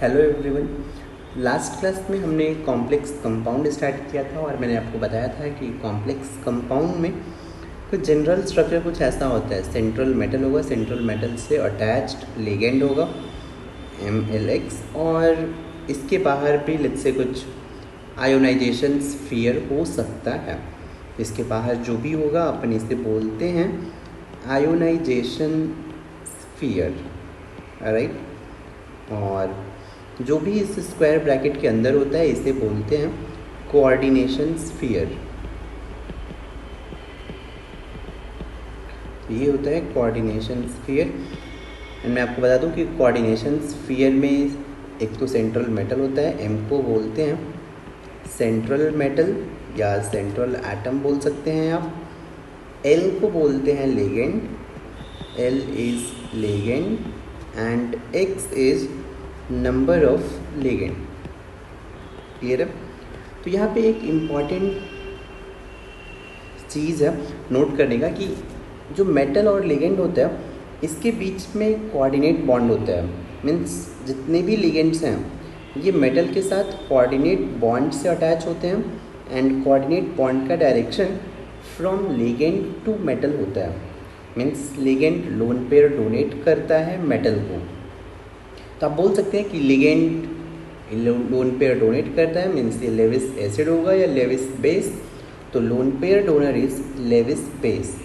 Hello everyone. Last class में हमने complex compound start किया था और मैंने आपको बताया था कि कॉम्प्लेक्स कंपाउंड में कुछ जनरल स्ट्रक्चर कुछ ऐसा होता है। सेंट्रल मेटल होगा, सेंट्रल मेटल से अटैच्ड लिगेंड होगा MLX, और इसके बाहर भी लेट्स से कुछ आयोनाइजेशन स्फीयर हो सकता है। इसके बाहर जो भी होगा अपन इसे बोलते हैं आयोनाइजेशन स्फीयर, राइट। और जो भी इस स्क्वायर ब्रैकेट के अंदर होता है इसे बोलते हैं कोऑर्डिनेशन स्फीयर। ये होता है कोऑर्डिनेशन स्फीयर। एंड मैं आपको बता दूं कि कोऑर्डिनेशन स्फीयर में एक तो सेंट्रल मेटल होता है, M को बोलते हैं सेंट्रल मेटल या सेंट्रल एटम बोल सकते हैं आप। L को बोलते हैं ligand, L is ligand and X is number of ligand. Clear है? तो यहाँ पे एक इम्पॉर्टेंट चीज़ है नोट करने का कि जो मेटल और लिगेंड होता है इसके बीच में कोऑर्डिनेट बॉन्ड होता है। मीन्स जितने भी लिगेंड्स हैं ये मेटल के साथ कोऑर्डिनेट बॉन्ड से अटैच होते हैं एंड कोऑर्डिनेट बॉन्ड का direction from ligand to metal होता है। Means ligand lone pair donate करता है मेटल को। तो आप बोल सकते हैं कि लिगेंड लोन पेयर डोनेट करता है, मीन्स ये लेविस एसिड होगा या लेविस बेस। तो lone pair donor is Lewis base.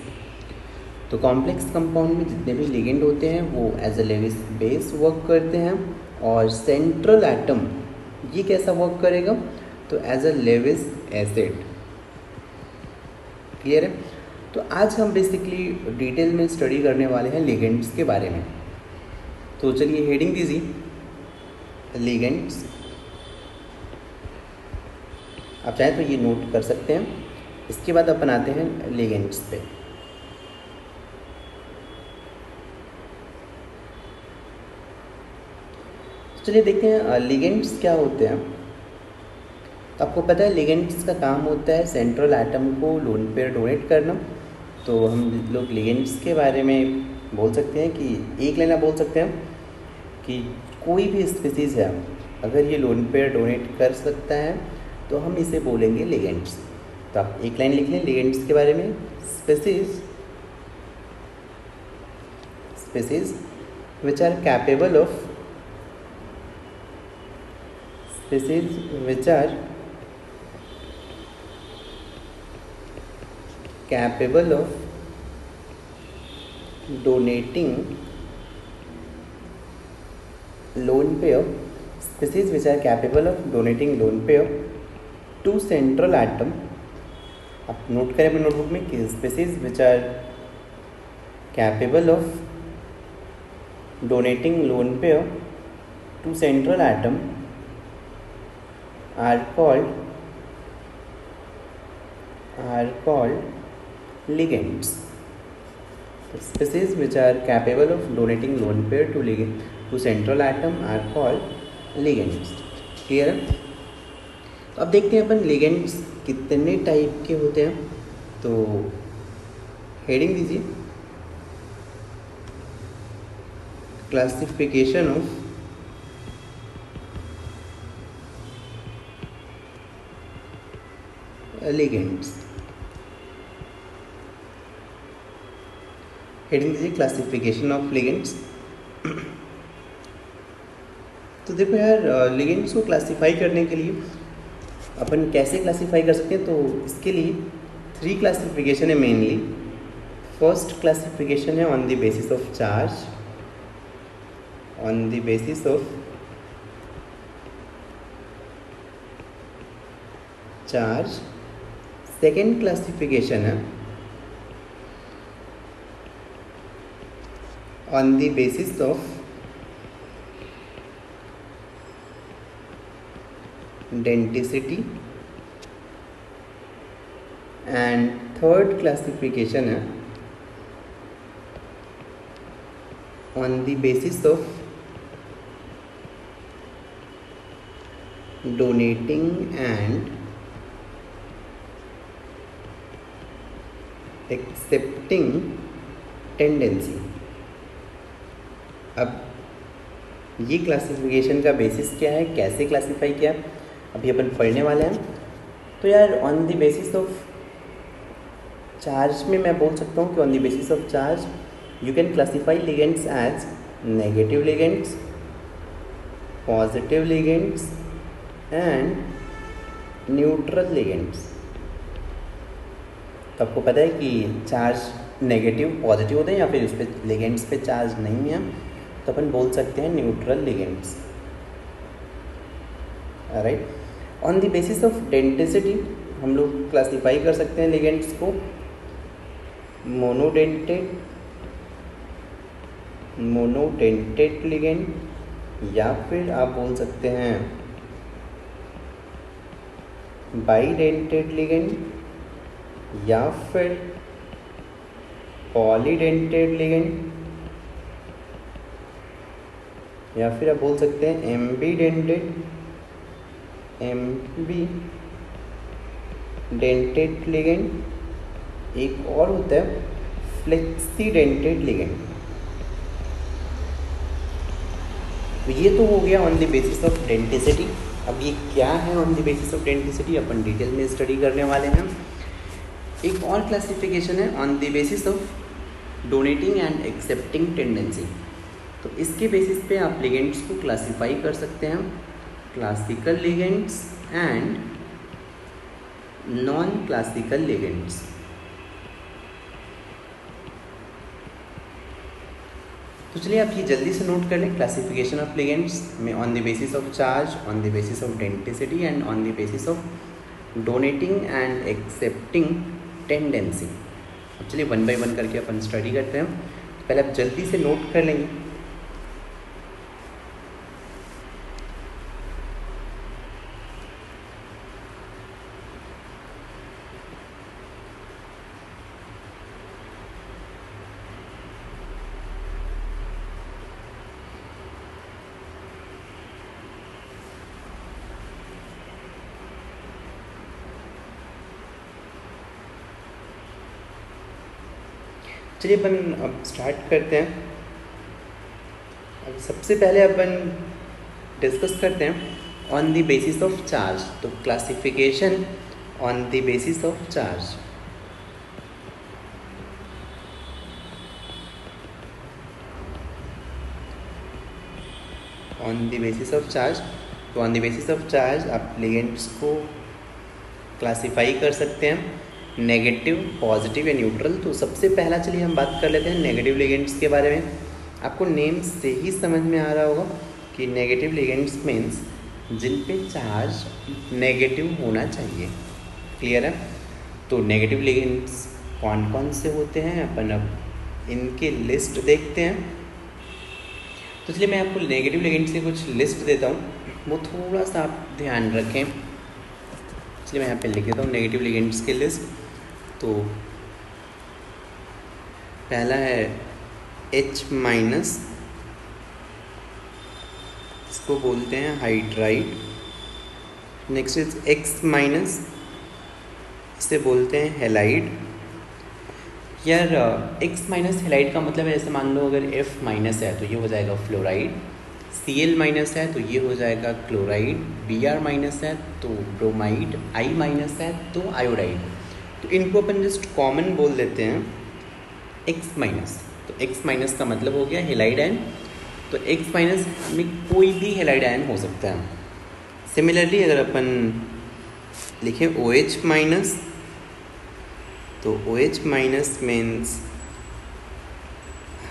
तो कॉम्प्लेक्स कंपाउंड में जितने भी लिगेंड होते हैं वो as a Lewis base work करते हैं और सेंट्रल एटम ये कैसा वर्क करेगा, तो as a Lewis acid. Clear है? तो आज हम बेसिकली डिटेल में स्टडी करने वाले हैं लिगेंड्स के बारे में। तो चलिए हेडिंग दीजिए लिगेंड्स। आप चाहें तो ये नोट कर सकते हैं। इसके बाद अपन आते हैं लिगेंड्स पे। चलिए देखते हैं लिगेंड्स क्या होते हैं। तो आपको पता है लिगेंड्स का काम होता है सेंट्रल एटम को लोन पेयर डोनेट करना। तो हम लोग लिगेंड्स के बारे में बोल सकते हैं कि एक लाइन बोल सकते हैं कि कोई भी स्पीसीज़ है अगर ये लोन पेयर डोनेट कर सकता है तो हम इसे बोलेंगे लिगेंड्स। तो आप एक लाइन लिख लें लिगेंड्स के बारे में। Species which are capable of species which are capable of donating lone pair to central atom। आप नोट करें अपने नोटबुक में कि species which are capable of donating lone pair to central atom are called ligands। Species which are capable of donating lone pair to central atom are called ligands। Clear है? तो अब देखते हैं अपन ligands कितने type के होते हैं। तो हेडिंग दीजिए क्लासिफिकेशन ऑफ लिगेंड्स। हेडिंग दीजिए क्लासिफिकेशन ऑफ लिगेंड्स। तो देखो यार लिगेंड्स को क्लासिफाई करने के लिए अपन कैसे क्लासिफाई कर सकते हैं, तो इसके लिए 3 क्लासिफिकेशन है मेनली। फर्स्ट क्लासिफिकेशन है on the basis of charge, on the basis of charge. Second classification है on the basis of density and third classification है on the basis of donating and accepting tendency. अब ये classification का basis क्या है, कैसे classify किया, अभी अपन पढ़ने वाले हैं। तो यार on the basis of charge में मैं बोल सकता हूँ कि on the basis of charge you can classify ligands as negative ligands, positive ligands and neutral ligands. तो आपको पता है कि चार्ज नेगेटिव पॉजिटिव होते हैं या फिर उस पर लिगेंड्स पे चार्ज नहीं है, तो अपन बोल सकते हैं neutral ligands. Right. On the basis of denticity हम लोग क्लासीफाई कर सकते हैं लिगेंड्स को मोनोडेंटेड लिगेंड या फिर आप बोल सकते हैं बाइडेंटेड लिगेंड या फिर पॉलीडेंटेड लिगेंड या फिर आप बोल सकते हैं एम्बीडेंटेड लिगेंड। एक और होता है फ्लेक्सीडेंटेड लिगेंड। ये तो हो गया on the basis of denticity. अब ये क्या है on the basis of denticity, upon detail में स्टडी करने वाले हैं। एक और क्लासिफिकेशन है on the basis of donating and accepting tendency. तो इसके बेसिस पे आप लिगेंड्स को क्लासीफाई कर सकते हैं, classical ligands and non classical ligands. तो चलिए आप ये जल्दी से नोट कर लें। क्लासिफिकेशन ऑफ लिगेंड्स में on the basis of charge, on the basis of denticity and on the basis of donating and accepting tendency. अब चलिए वन बाय वन करके अपन स्टडी करते हैं। पहले आप जल्दी से नोट कर लेंगे। चलिए अपन अब स्टार्ट करते हैं। अब सबसे पहले अपन डिस्कस करते हैं on the basis of charge. तो classification on the basis of charge. On the basis of charge, तो on the basis of charge आप लिगेंड्स को क्लासीफाई कर सकते हैं नेगेटिव, पॉजिटिव या न्यूट्रल। तो सबसे पहला चलिए हम बात कर लेते हैं नेगेटिव लिगेंड्स के बारे में। आपको नेम से ही समझ में आ रहा होगा कि नेगेटिव लिगेंड्स मीन्स जिन पे चार्ज नेगेटिव होना चाहिए। क्लियर है। तो नेगेटिव लिगेंड्स कौन कौन से होते हैं अपन अब इनके लिस्ट देखते हैं। तो इसलिए मैं आपको नेगेटिव लिगेंड्स की कुछ लिस्ट देता हूँ, वो थोड़ा सा आप ध्यान रखें। इसलिए मैं यहाँ पे लिख देता हूँ नेगेटिव लिगेंड्स की लिस्ट। तो पहला है H-, इसको बोलते हैं हाइड्राइड। नेक्स्ट इज X-, इसे बोलते हैं हेलाइड। यार X- हेलाइड का मतलब है ऐसे मान लो अगर F- है तो ये हो जाएगा फ्लोराइड, Cl- है तो ये हो जाएगा क्लोराइड, Br- है तो ब्रोमाइड, I- है तो आयोडाइड। तो इनको अपन जस्ट कॉमन बोल देते हैं X-। तो X- का मतलब हो गया हेलाइड आयन। तो X- में कोई भी हेलाइड आयन हो सकता है। सिमिलरली अगर अपन लिखें OH-, तो OH- मीन्स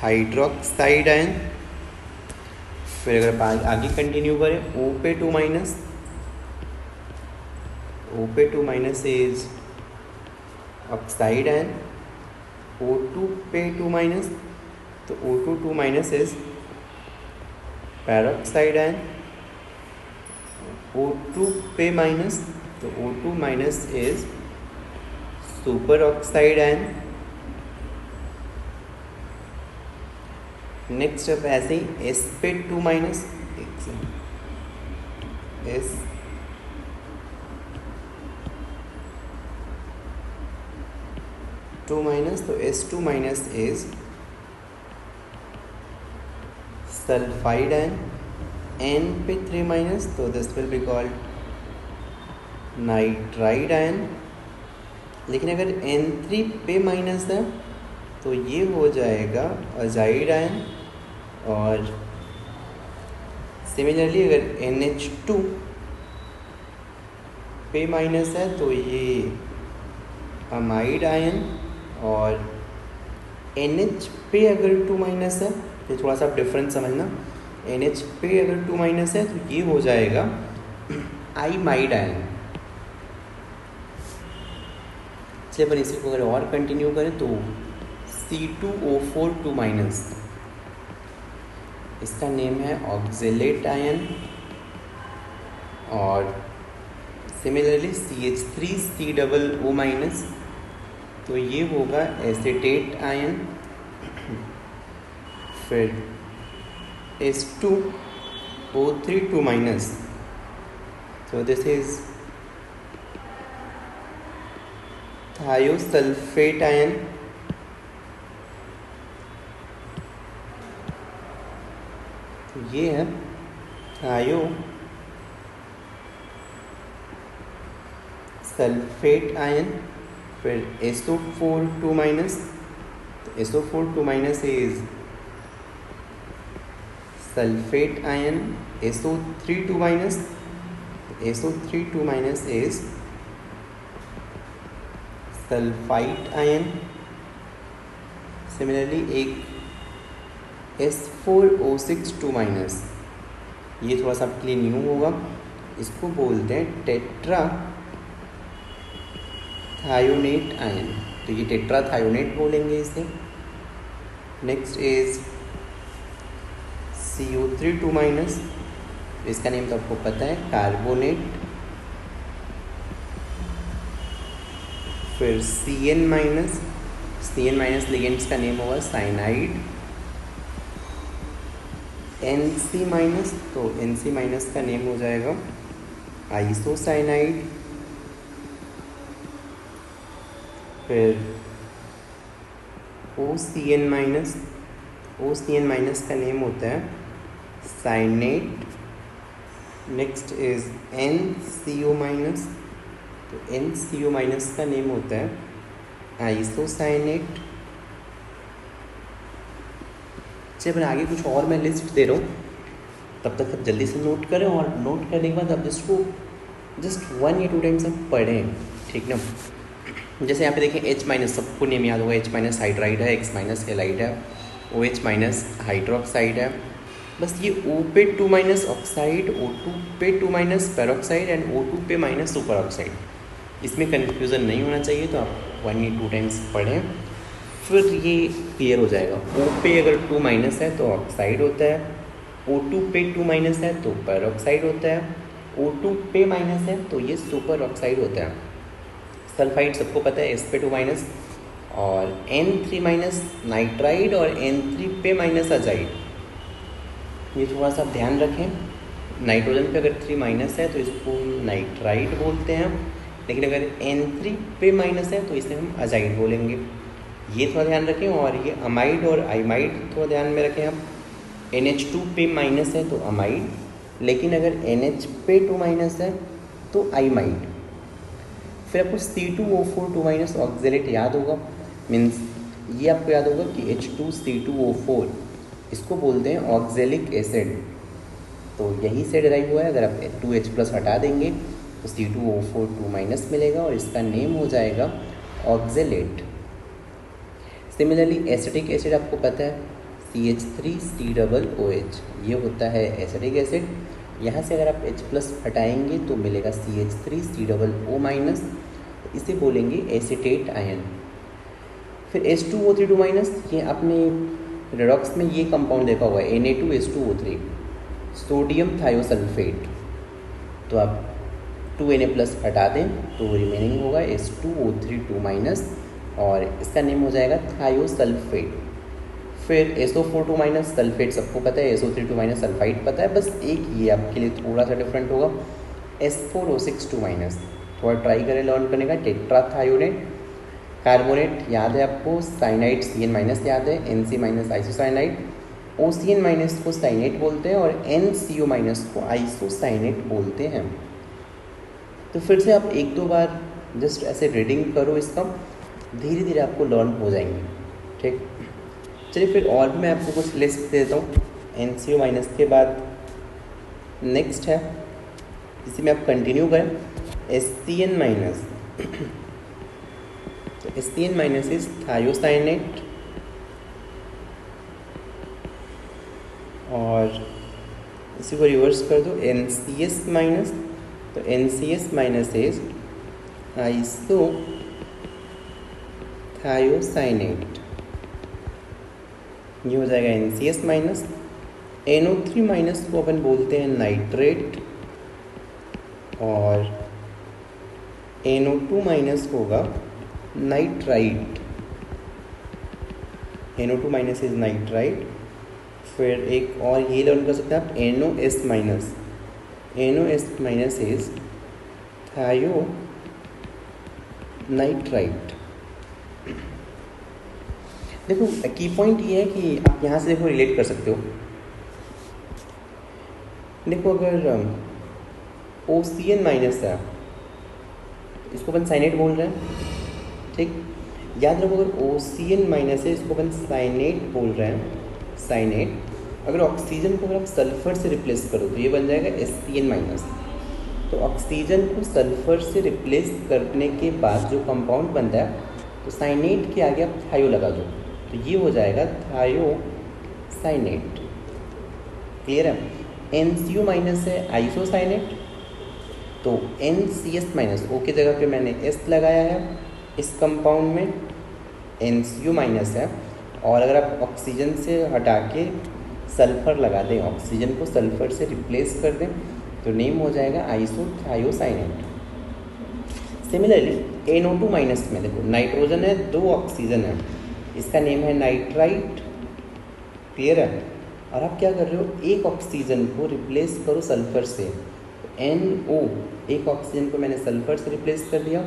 हाइड्रोक्साइड आयन। फिर अगर आगे कंटिन्यू करें O-2-, O-2- is oxide ion. O2-2-, तो O2-2- is peroxide ion. O2-, तो O2- is super oxide ion. Next अब ऐसे ही Sp2-, तो S2- is sulphide ion. N पे 3 माइनस, तो this will be called nitride ion. लेकिन अगर N3 पे माइनस है तो ये हो जाएगा अजाइड आयन। और सिमिलरली अगर NH2 पे माइनस है तो ये अमाइड आयन। और NH पे अगर 2 माइनस है, ये थोड़ा सा डिफरेंस समझना, NH पे अगर 2 माइनस है तो ये हो जाएगा आइमाइड आयन। चलिए अपन इसी को अगर और कंटिन्यू करें तो C2O4 2 माइनस, इसका नेम है ऑक्जेलेट आयन। और सिमिलरली CH3COO माइनस, तो ये होगा एसिटेट आयन। फिर H2O3 2 minus, so this is thiosulfate ion। तो ये है thiosulfate ion। फिर SO4 2 माइनस, तो SO4 2 minus is sulphate ion. SO3 2 minus, SO3 2 minus is sulphite ion. Similarly एक S4O6 2 माइनस, ये थोड़ा सा आपके लिए न्यू होगा, इसको बोलते हैं टेट्रा थायोनेट आयन। तो ये टेट्रा थायोनेट बोलेंगे इसे। नेक्स्ट इज CO3 2 माइनस, इसका नेम तो आपको पता है कार्बोनेट। फिर CN minus, CN minus ligands का नेम होगा साइनाइड। NC माइनस, तो NC माइनस का नेम हो जाएगा आइसोसाइनाइड। फिर OCN माइनस, OCN माइनस का नेम होता है cyanate. Next is NCO minus, तो NCO माइनस का नेम होता है आइसोसाइनेट। चलिए अपन आगे कुछ और मैं लिस्ट दे रहा हूँ, तब तक आप जल्दी से नोट करें, और नोट करने के बाद आप इसको जस्ट 1 या 2 टाइम्स आप पढ़ें, ठीक ना। जैसे यहाँ पे देखें H माइनस, सबको नेम याद होगा, H माइनस हाइड्राइड है, X माइनस एलाइड है, OH माइनस हाइड्रोक्साइड है। बस ये O पे 2 माइनस ऑक्साइड, O2 पे 2 माइनस पेरोक्साइड एंड O2 पे माइनस सुपर ऑक्साइड, इसमें कन्फ्यूज़न नहीं होना चाहिए। तो आप 1 या 2 टाइम्स पढ़ें, फिर ये क्लियर हो जाएगा। O पे अगर 2 माइनस है तो ऑक्साइड होता है, O2 पे 2 माइनस है तो पेरोक्साइड होता है, O2 पे माइनस है तो ये सुपर ऑक्साइड होता है। सल्फाइड सबको पता है, S पे 2 माइनस, और N3 माइनस नाइट्राइड और N3 पे माइनस अजाइड। ये थोड़ा सा ध्यान रखें, नाइट्रोजन पे अगर 3 माइनस है तो इसको नाइट्राइड बोलते हैं, लेकिन अगर N3 पे माइनस है तो इसे हम अजाइड बोलेंगे। ये थोड़ा ध्यान रखें। और ये अमाइड और आइमाइड थोड़ा ध्यान में रखें आप। NH2 पे माइनस है तो अमाइड, लेकिन अगर NH पे 2 माइनस है तो आइमाइड। फिर आपको C2O4 2 माइनस ऑक्जेलेट याद होगा, मीन्स ये आपको याद होगा कि H2C2O4 इसको बोलते हैं ऑक्जेलिक एसिड। तो यही से डिराइव हुआ है। अगर आप 2H+ हटा देंगे तो C2O4 2 माइनस मिलेगा और इसका नेम हो जाएगा ऑक्जेलेट। सिमिलरली एसिटिक एसिड आपको पता है CH3COOH, ये होता है एसिटिक एसिड। यहाँ से अगर आप H+ हटाएंगे तो मिलेगा CH3COO माइनस, तो इसे बोलेंगे एसिटेट आयन। फिर H2O3 2 माइनस, ये आपने रेडॉक्स में ये कंपाउंड देखा होगा Na2H2O3, सोडियम थायोसल्फेट। तो आप 2Na+ हटा दें तो रिमेनिंग होगा H2O3 2 माइनस, और इसका नेम हो जाएगा थायोसल्फेट। फिर SO4 2 माइनस सल्फेट सबको पता है, SO3 2 माइनस सल्फाइड पता है, बस एक ये आपके लिए थोड़ा सा डिफरेंट होगा, S4O6 2 माइनस। थोड़ा ट्राई करें लर्न करने का। टेट्राथायोनेट, कार्बोनेट याद है आपको, साइनाइड CN माइनस याद है, NC minus isocyanide, OCN minus को साइनेट बोलते हैं और NCO माइनस को आइसोसाइनेट बोलते हैं। तो फिर से आप एक दो बार जस्ट ऐसे रीडिंग करो इसका, धीरे धीरे आपको लर्न हो जाएंगे। ठीक, चलिए फिर और भी मैं आपको कुछ लिस्ट देता हूँ। NCO माइनस के बाद नेक्स्ट है, इसी में आप कंटिन्यू करें, SCN माइनस। तो SCN माइनस इज थायोसाइनेट, और इसी को रिवर्स कर दो, NCS माइनस। तो NCS minus is iso thiocyanate, ये हो जाएगा NCS माइनस। NO3 माइनस को अपन बोलते हैं नाइट्रेट, और NO2 माइनस होगा nitrite. NO2 minus is nitrite. फिर एक और ये लर्न कर सकते हैं आप, NOS minus. NOS minus is थायो नाइट्राइट। देखो की पॉइंट ये है कि आप यहाँ से देखो रिलेट कर सकते हो। देखो अगर OCN माइनस है, इसको अपन साइनेट बोल रहे हैं। ठीक, याद रखो अगर OCN माइनस है, इसको अपन साइनेट बोल रहे हैं, साइनेट। अगर ऑक्सीजन को अगर आप सल्फर से रिप्लेस करो तो ये बन जाएगा SCN माइनस। तो ऑक्सीजन को सल्फर से रिप्लेस करने के बाद जो कंपाउंड बनता है, तो साइनेट के आगे आप थायो लगा दो, तो ये हो जाएगा थायोसाइनेट। क्लियर है? NCO माइनस है आइसोसाइनेट, तो NCS माइनस, ओ की जगह पे मैंने S लगाया है। इस कंपाउंड में NCO माइनस है, और अगर आप ऑक्सीजन से हटा के सल्फर लगा दें, ऑक्सीजन को सल्फर से रिप्लेस कर दें, तो नेम हो जाएगा आइसोथायोसाइनेट। सिमिलरली NO2 माइनस में देखो नाइट्रोजन है, 2 ऑक्सीजन है, इसका नेम है नाइट्राइट। क्लियर है? और आप क्या कर रहे हो, एक ऑक्सीजन को रिप्लेस करो सल्फर से, NO, एक ऑक्सीजन को मैंने सल्फर से रिप्लेस कर दिया,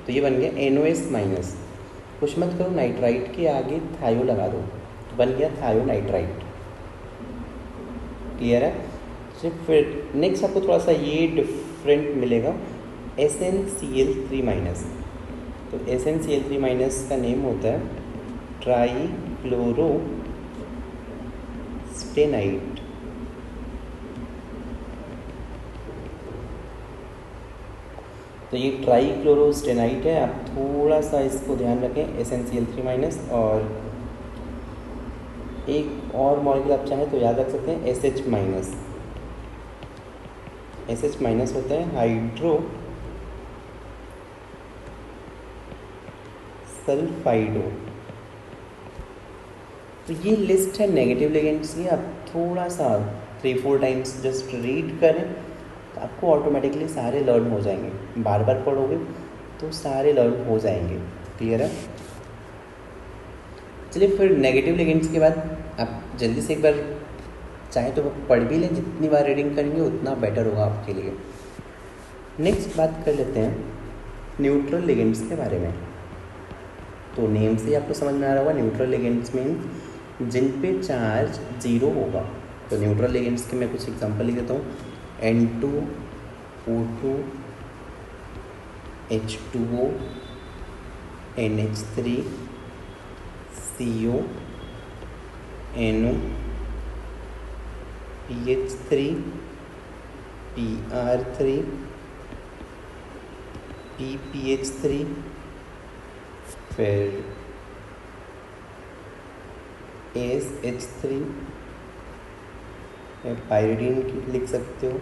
तो ये बन गया NOS माइनस। कुछ मत करो, नाइट्राइट के आगे थायो लगा दो, तो बन गया थायोनाइट्राइट। क्लियर है? फिर नेक्स्ट आपको थोड़ा सा ये डिफरेंट मिलेगा, SnCl3 माइनस। तो SnCl3 माइनस का नेम होता है ट्राईक्लोरो स्टेनाइट। तो ये ट्राईक्लोरोस्टेनाइट है, आप थोड़ा सा इसको ध्यान रखें, SnCl3 माइनस। और एक और मॉलिक्यूल आप चाहें तो याद रख सकते हैं, SH माइनस। SH माइनस होता है हाइड्रो सल्फाइडो। तो ये लिस्ट है नेगेटिव लिगेंड्स की, आप थोड़ा सा 3-4 टाइम्स जस्ट रीड करें, तो आपको ऑटोमेटिकली सारे लर्न हो जाएंगे। बार बार पढ़ोगे तो सारे लर्न हो जाएंगे। क्लियर है? चलिए फिर नेगेटिव लिगेंड्स के बाद आप जल्दी से एक बार चाहे तो पढ़ भी लें, जितनी बार रीडिंग करेंगे उतना बेटर होगा आपके लिए। नेक्स्ट बात कर लेते हैं न्यूट्रल लिगेंड्स के बारे में। तो नेम से आपको समझ में आ रहा होगा, न्यूट्रल लिगेंड्स मीन जिन पे चार्ज 0 होगा। तो न्यूट्रल लिगेंड्स के मैं कुछ एग्जांपल लिख देता हूँ, N2O2, H2O, NH3, CO, NO, PH3, PR3, PPH3, फिर SH3, पायरिडीन की लिख सकते हो,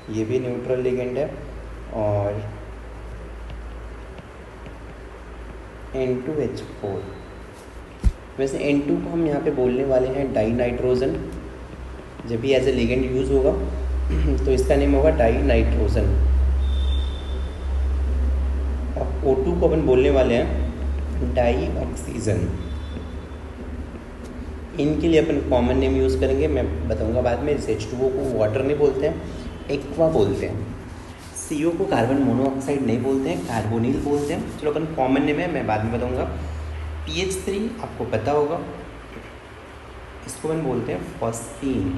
ये भी न्यूट्रल लिगेंड है। और N2H4, वैसे N2 को हम यहाँ पे बोलने वाले हैं डाई नाइट्रोजन। जब भी एज ए लिगेंड यूज़ होगा तो इसका नेम होगा डाई नाइट्रोजन। और O2 को अपन बोलने वाले हैं डाई ऑक्सीजन। इनके लिए अपन कॉमन नेम यूज़ करेंगे, मैं बताऊंगा बाद में। जैसे H2O को वाटर नहीं बोलते हैं, एक्वा बोलते हैं। CO को कार्बन मोनोऑक्साइड नहीं बोलते हैं, कार्बोनिल बोलते हैं। चलो अपन कॉमन नेम है, मैं बाद में बताऊंगा। PH3 आपको पता होगा, इसको अपन बोलते हैं फॉस्फीन।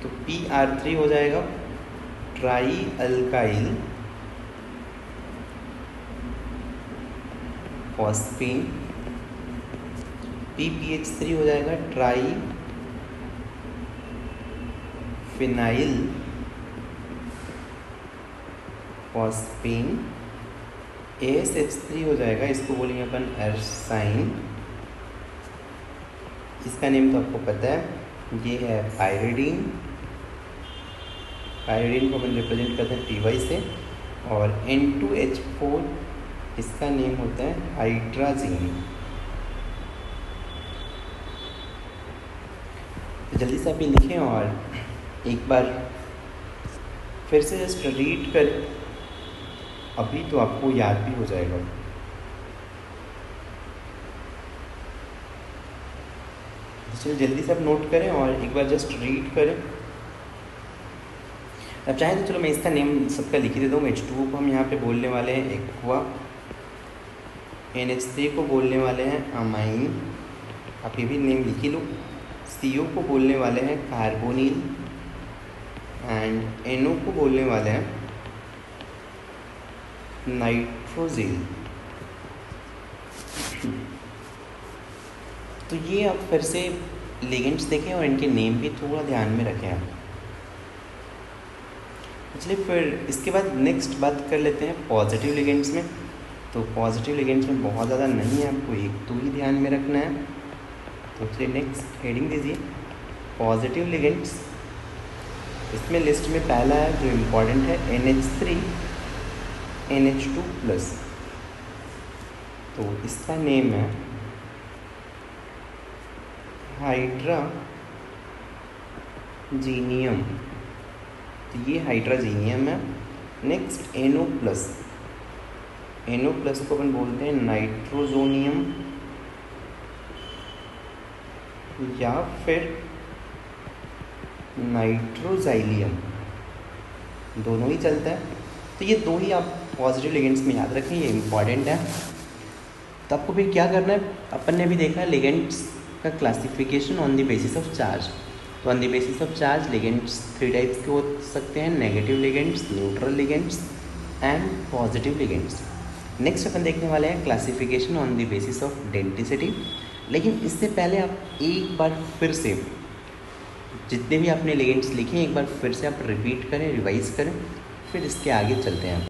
तो PR3 हो जाएगा ट्राई अल्काइल फॉस्फीन। PPH3 हो जाएगा ट्राई फिनाइल फॉस्फीन। ASH3 हो जाएगा, इसको बोलेंगे अपन एर्साइन। इसका नेम तो आपको पता है, ये है पायरिडीन। पायरिडीन को अपन रिप्रेजेंट करते हैं PY से। और N2H4 इसका नेम होता है हाइड्राजीन। तो जल्दी से आप ये लिखें और एक बार फिर से जस्ट रीड करें, अभी तो आपको याद भी हो जाएगा। चलिए जल्दी से आप नोट करें और एक बार जस्ट रीड करें। अब चाहे तो चलो मैं इसका नेम सबका लिख ही देता हूँ। H2O को हम यहाँ पे बोलने वाले हैं एक्वा। NH3 को बोलने वाले हैं अमाइन, आप ये भी नेम लिख ही लो। CO को बोलने वाले हैं कार्बोनिल एंड NO को बोलने वाले हैं नाइट्रोजिल। तो ये आप फिर से लिगेंड्स देखें और इनके नेम भी थोड़ा ध्यान में रखें आप। चलिए फिर इसके बाद नेक्स्ट बात कर लेते हैं पॉजिटिव लिगेंड्स में। तो पॉजिटिव लिगेंड्स में बहुत ज़्यादा नहीं है, आपको एक तो ही ध्यान में रखना है। तो चलिए नेक्स्ट हेडिंग दीजिए पॉजिटिव लिगेंड्स। इसमें लिस्ट में पहला है जो इम्पोर्टेंट है NH3 NH2+। तो इसका नेम है हाइड्राजीनियम। तो ये हाइड्राजीनियम है। Next NO+। NO+ को अपन बोलते हैं नाइट्रोजोनियम या फिर नाइट्रोजाइलियम, दोनों ही चलता है। तो ये दो ही आप पॉजिटिव लिगेंड्स में याद रखें, ये इम्पॉर्टेंट है। तो आपको फिर क्या करना है, अपन ने भी देखा लिगेंड्स का classification on the basis of charge. तो on the basis of charge ligands 3 types के हो सकते हैं, negative ligands, neutral ligands and positive ligands. Next अपन देखने वाले हैं classification on the basis of density. लेकिन इससे पहले आप एक बार फिर से जितने भी आपने लिगेंड्स लिखे हैं एक बार फिर से आप रिपीट करें, रिवाइज करें, फिर इसके आगे चलते हैं।